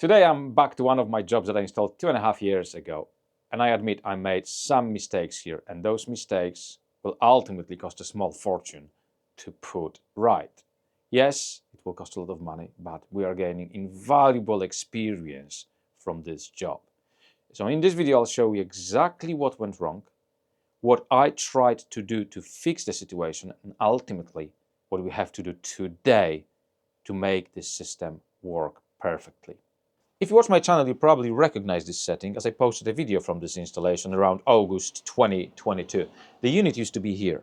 Today I'm back to one of my jobs that I installed 2.5 years ago, and I admit I made some mistakes here, and those mistakes will ultimately cost a small fortune to put right. Yes, it will cost a lot of money, but we are gaining invaluable experience from this job. So in this video I'll show you exactly what went wrong, what I tried to do to fix the situation, and ultimately what we have to do today to make this system work perfectly. If you watch my channel, you probably recognize this setting, as I posted a video from this installation around August 2022. The unit used to be here,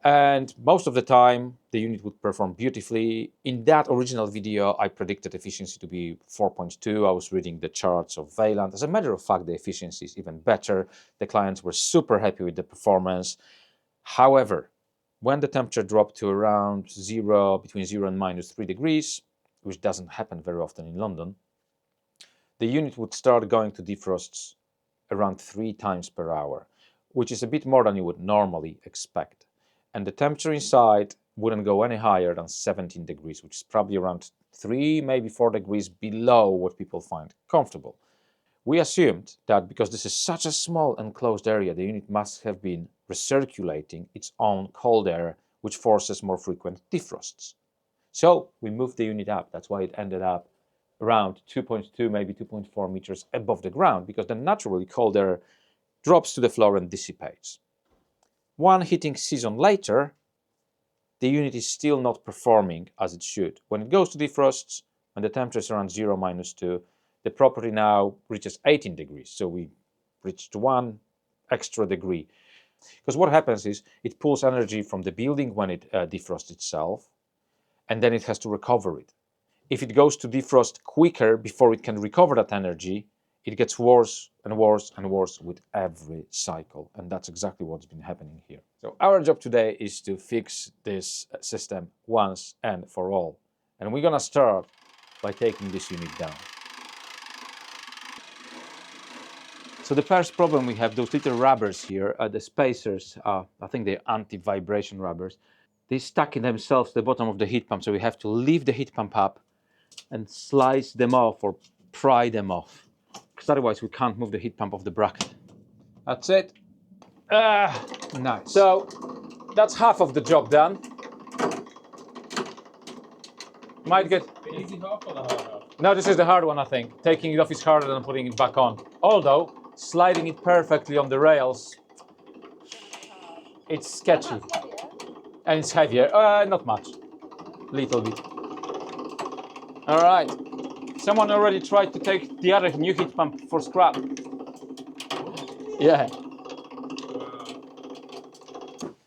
and most of the time the unit would perform beautifully. In that original video I predicted efficiency to be 4.2. I was reading the charts of Vaillant. As a matter of fact, the efficiency is even better. The clients were super happy with the performance. However, when the temperature dropped to around between 0 and -3 degrees, which doesn't happen very often in London, the unit would start going to defrosts around 3 times per hour, which is a bit more than you would normally expect. And the temperature inside wouldn't go any higher than 17 degrees, which is probably around 3, maybe 4 degrees below what people find comfortable. We assumed that because this is such a small enclosed area, the unit must have been recirculating its own cold air, which forces more frequent defrosts. So we moved the unit up. That's why it ended up around 2.2, maybe 2.4 meters above the ground, because then naturally cold air drops to the floor and dissipates. One heating season later, the unit is still not performing as it should. When it goes to defrosts, when the temperature is around 0, -2, the property now reaches 18 degrees. So we reached 1 extra degree. Because what happens is it pulls energy from the building when it defrosts itself, and then it has to recover it. If it goes to defrost quicker before it can recover that energy, it gets worse and worse and worse with every cycle. And that's exactly what's been happening here. So our job today is to fix this system once and for all. And we're gonna start by taking this unit down. So the first problem we have, those little rubbers here, the spacers, I think they're anti-vibration rubbers. They stuck in themselves to the bottom of the heat pump, so we have to lift the heat pump up and slice them off or pry them off, because otherwise we can't move the heat pump off the bracket. That's it. Nice. So that's half of the job done. Might get Easy half or the hard half? no, this is the hard one. I think taking it off is harder than putting it back on, although sliding it perfectly on the rails, it's sketchy. And it's heavier. Not much, little bit. All right. Someone already tried to take the other new heat pump for scrap. Yeah.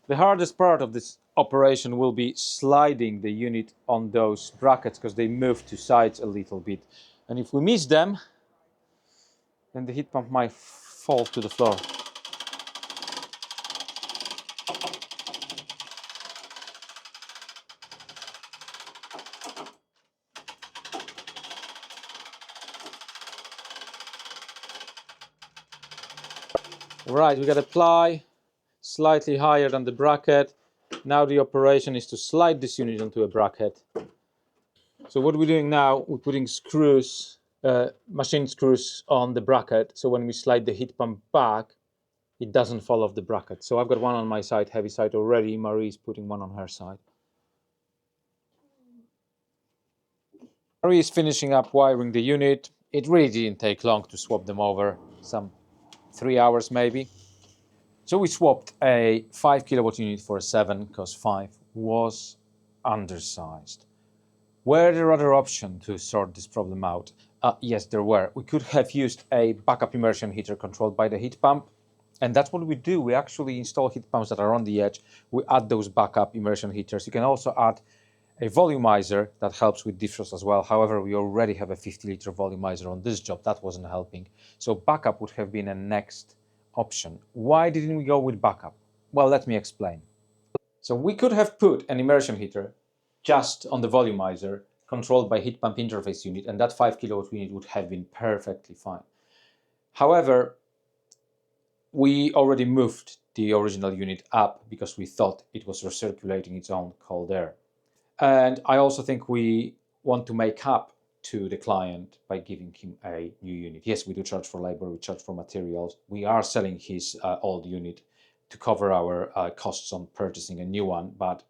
The hardest part of this operation will be sliding the unit on those brackets, because they move to sides a little bit. And if we miss them, then the heat pump might fall to the floor. Right, we got to ply slightly higher than the bracket. Now the operation is to slide this unit onto a bracket. So what we're doing now, we're putting screws, machine screws on the bracket, so when we slide the heat pump back, it doesn't fall off the bracket. So I've got one on my side, heavy side already. Marie's putting one on her side. Marie is finishing up wiring the unit. It really didn't take long to swap them over, some 3 hours maybe. So we swapped a 5 kilowatt unit for a 7, because 5 was undersized. Were there other options to sort this problem out? Yes, there were. We could have used a backup immersion heater controlled by the heat pump. And that's what we do. We actually install heat pumps that are on the edge. We add those backup immersion heaters. You can also add a volumizer that helps with defrost as well. However, we already have a 50-liter volumizer on this job. That wasn't helping. So backup would have been a next option. Why didn't we go with backup? Well, let me explain. So we could have put an immersion heater just on the volumizer, controlled by heat pump interface unit, and that 5 kilowatt unit would have been perfectly fine. However, we already moved the original unit up because we thought it was recirculating its own cold air. And I also think we want to make up to the client by giving him a new unit. Yes, we do charge for labor, we charge for materials. We are selling his old unit to cover our costs on purchasing a new one, but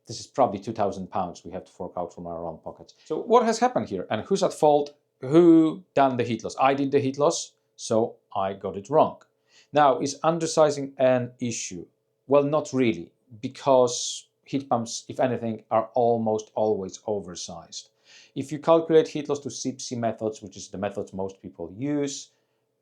this is probably £2,000 we have to fork out from our own pockets. So what has happened here, and who's at fault? Who done the heat loss? I did the heat loss, so I got it wrong. Now, is undersizing an issue? Well, not really, because heat pumps, if anything, are almost always oversized. If you calculate heat loss to CPC methods, which is the methods most people use,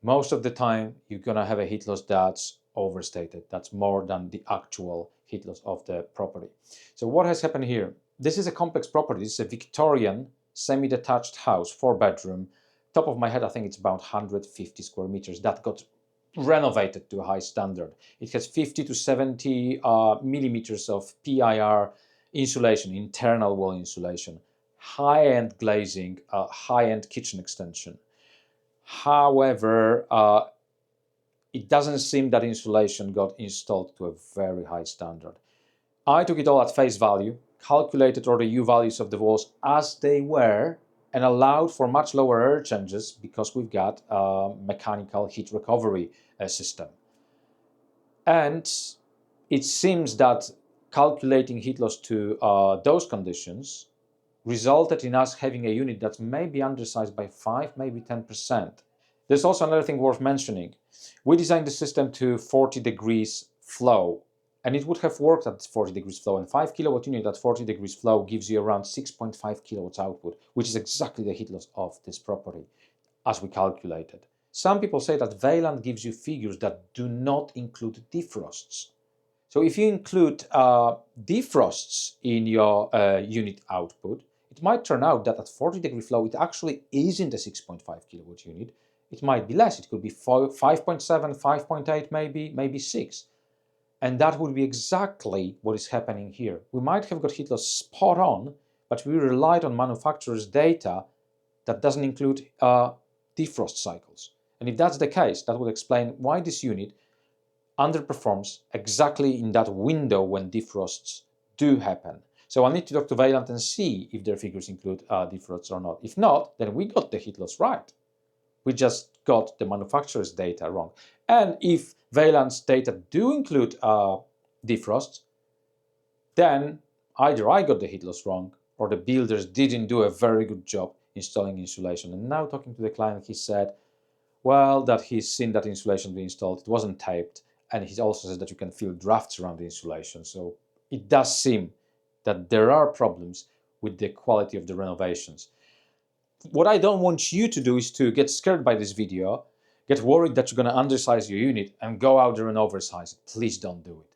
most of the time you're gonna have a heat loss that's overstated. That's more than the actual heat loss of the property. So what has happened here? This is a complex property. This is a Victorian semi-detached house, 4-bedroom. Top of my head, I think it's about 150 square meters that got renovated to a high standard. It has 50 to 70 millimeters of PIR insulation, internal wall insulation, high-end glazing, high-end kitchen extension. However, it doesn't seem that insulation got installed to a very high standard. I took it all at face value, calculated all the U values of the walls as they were, and allowed for much lower air changes because we've got a mechanical heat recovery system. And it seems that calculating heat loss to those conditions resulted in us having a unit that's maybe undersized by 5, maybe 10%. There's also another thing worth mentioning. We designed the system to 40 degrees flow, and it would have worked at 40 degrees flow, and 5 kilowatt unit at 40 degrees flow gives you around 6.5 kilowatts output, which is exactly the heat loss of this property, as we calculated. Some people say that Vaillant gives you figures that do not include defrosts. So if you include defrosts in your unit output, it might turn out that at 40 degree flow, it actually isn't a 6.5 kilowatt unit. It might be less. It could be 5.7, 5.8, maybe 6. And that would be exactly what is happening here. We might have got heat loss spot on, but we relied on manufacturer's data that doesn't include defrost cycles. And if that's the case, that would explain why this unit underperforms exactly in that window when defrosts do happen. So I need to talk to Vaillant and see if their figures include defrosts or not. If not, then we got the heat loss right. We just got the manufacturer's data wrong. And if Vaillant's data do include defrosts, then either I got the heat loss wrong or the builders didn't do a very good job installing insulation. And now talking to the client, he said, well, that he's seen that insulation be installed, it wasn't taped, and he also says that you can feel drafts around the insulation. So it does seem that there are problems with the quality of the renovations. What I don't want you to do is to get scared by this video, get worried that you're going to undersize your unit and go out there and oversize it. Please don't do it.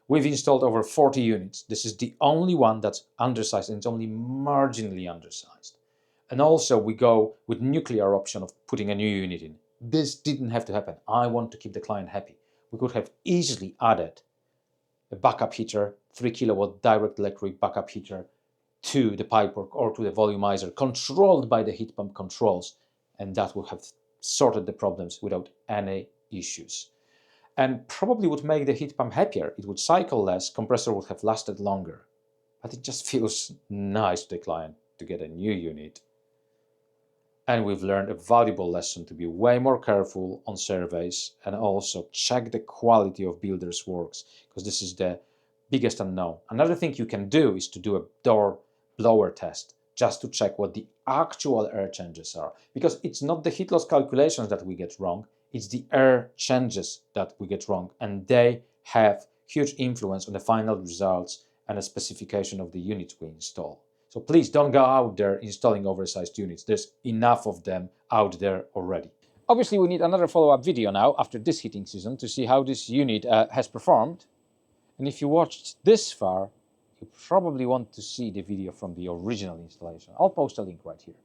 We've installed over 40 units. This is the only one that's undersized, and it's only marginally undersized. And also we go with nuclear option of putting a new unit in. This didn't have to happen. I want to keep the client happy. We could have easily added a backup heater, 3 kilowatt direct electric backup heater, to the pipework or to the volumizer, controlled by the heat pump controls, and that would have sorted the problems without any issues. And probably would make the heat pump happier. It would cycle less, compressor would have lasted longer. But it just feels nice to the client to get a new unit. And we've learned a valuable lesson to be way more careful on surveys and also check the quality of builders' works, because this is the biggest unknown. Another thing you can do is to do a door blower test, just to check what the actual air changes are. Because it's not the heat loss calculations that we get wrong, it's the air changes that we get wrong, and they have huge influence on the final results and the specification of the units we install. So please don't go out there installing oversized units. There's enough of them out there already. Obviously, we need another follow-up video now after this heating season to see how this unit has performed. And if you watched this far, you probably want to see the video from the original installation. I'll post a link right here.